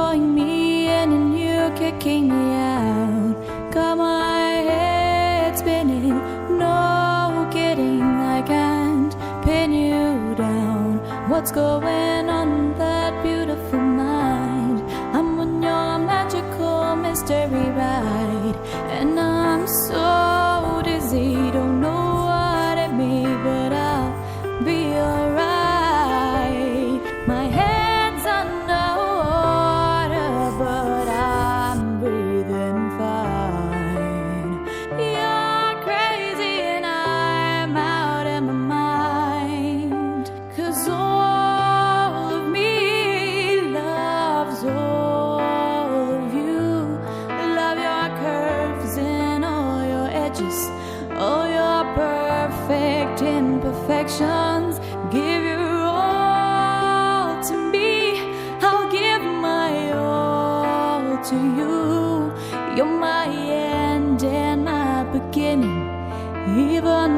drawing me in and you kicking me out. Got my head spinning, no kidding, I can't pin you down. What's going on in that beautiful mind? I'm on your magical mystery ride, and I'm so dizzy, don't know what it means, but I'll be alright. My head's underwater, but I'm breathing fine. You're crazy and I'm out of my mind, 'cause all of me loves all of you. Love your curves and all your edges, all your perfect imperfections. Give your all to me, I'll give my all to you. You're my end and my beginning, even